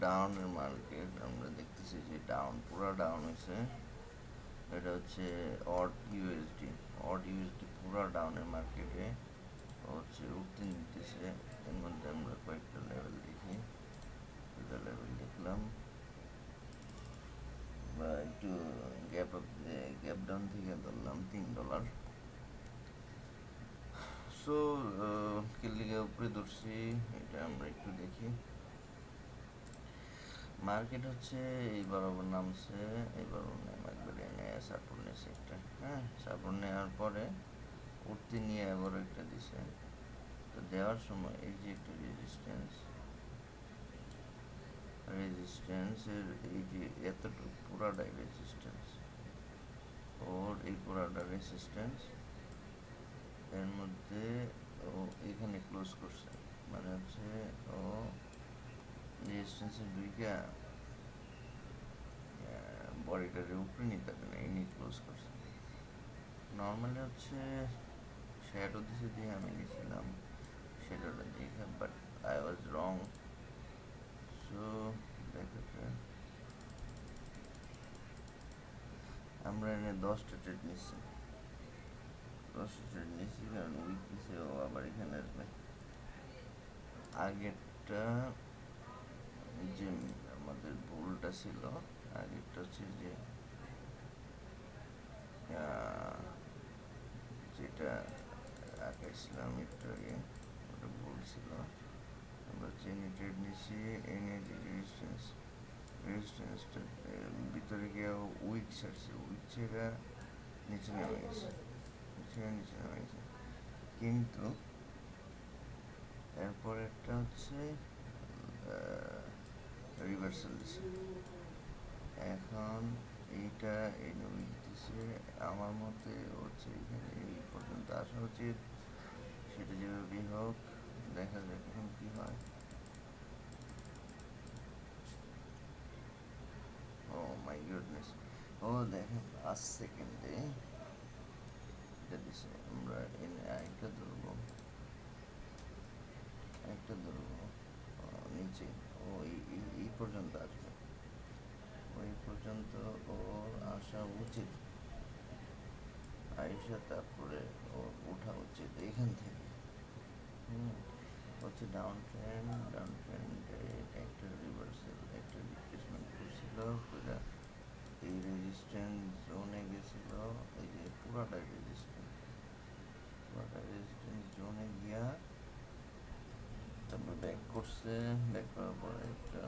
ডাউনের মার্কেট আমরা দেখতেছি যে ডাউন, পুরো ডাউন হয়েছে। এটা হচ্ছে অড ইউএসডি পুরো ডাউনের মার্কেটে হচ্ছে উঠতে নিতেছে। এর মধ্যে আমরা কয়েকটা লেভেল দেখি, দুটা লেভেল দেখলাম, বা একটু গ্যাপ ডাউন থেকে ধরলাম $3। সো কিল্লিকে উপরে ধরছি, এটা আমরা একটু দেখি। মার্কেট হচ্ছে এই বরাবর নামছে, এই বরাবর নেমে একবারে এনে সাপোর্ট নিয়েছে একটা, হ্যাঁ সাপোর্ট নেওয়ার পরে উঠতে নিয়ে আবার একটা দিছে। তো দেওয়ার সময় এই যে একটা রেজিস্ট্যান্সের এই যে এতটুকু পুরাটাই রেজিস্ট্যান্স, ওর এই পুরাটা রেজিস্ট্যান্স, এর মধ্যে ও এখানে ক্লোজ করছে, মানে হচ্ছে ও রেজিস্ট্যান্সের দুইটা বডিটারে উপরে নিতে পারে না, এই ক্লোজ করছে। নর্মালি হচ্ছে শ্যাডো দিছে দিয়ে আমি নিয়েছিলাম শ্যাডোটা দেখে, but I was wrong. So দেখতে আমরা এনে 10টা ট্রেড নিচ্ছি, 10টা ট্রেড নিচ্ছি কারণ উইক দিছে ও আবার এখানে আসবে। আগেরটা যে আমাদের ভুলটা ছিল, আগেরটা হচ্ছে যে যেটা আঁকাইছিলাম একটু আগে, ওটা ভুল ছিল। আমরা চেনে ট্রেড নিচ্ছি, এনে যে রেজিস্ট্যান্সটা ভিতরে গিয়ে উইক ছাড়ছে, উইক ছেড়া নিচে নেমে গেছে, নিচে নেমে গেছে। কিন্তু এরপরেরটা হচ্ছে রিভার্সাল দিছে। এখন এইটা এই উইক দিছে, আমার মতে হচ্ছে এখানে এই পর্যন্ত আসা উচিত, সেটা যেভাবেই হোক দেখা যাক এখন কী হয়। ও মাই গুডনেস, ও দেখেন লাস্ট সেকেন্ডে এটা দিছে। আমরা এনে আরেকটা ধরবো, নিচে ও এই পর্যন্ত আসবে, ওই পর্যন্ত ওর আসা উচিত, আইসা তারপরে ওর ওঠা উচিত এখান থেকে। হচ্ছে ডাউন ট্রেন্ডে একটা রিভার্সাল, একটা রিট্রেসমেন্ট করছিল, এই রেজিস্ট্যান্স জোনে গেছিল, এই যে পুরাটা রেজিস্ট্যান্স জোনে গিয়া তারপর ব্যাক করছে, ব্যাক করার পরে একটা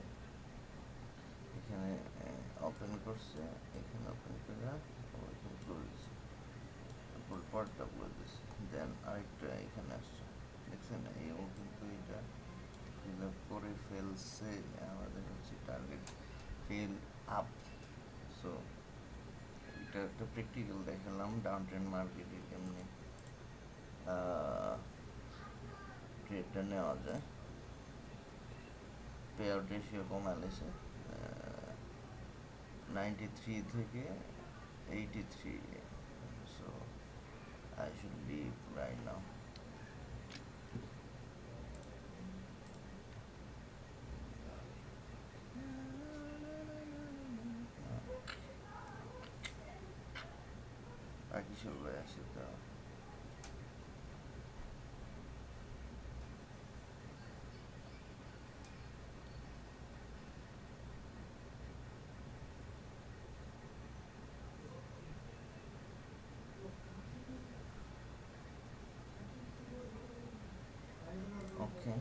এখানে ওপেন করছে, এখানে ওপেন করে ওইখানে ক্লোজ দিচ্ছে, তারপর পরটা ক্লোজ দিচ্ছে, দেন আরেকটা এখানে আসছে, দেখছেন ও কিন্তু এটা ফিল আপ করে ফেলছে। আমাদের হচ্ছে টার্গেট ফিল আপ। সো এটা একটা প্র্যাকটিক্যাল দেখালাম ডাউন ট্রেন্ড মার্কেটে কেমনি ট্রেডটা নেওয়া যায়। পে আউট রেশিও কমালেছে 93 থেকে 83, so I should leave right now. বাকি সবাই আছে তো। Okay.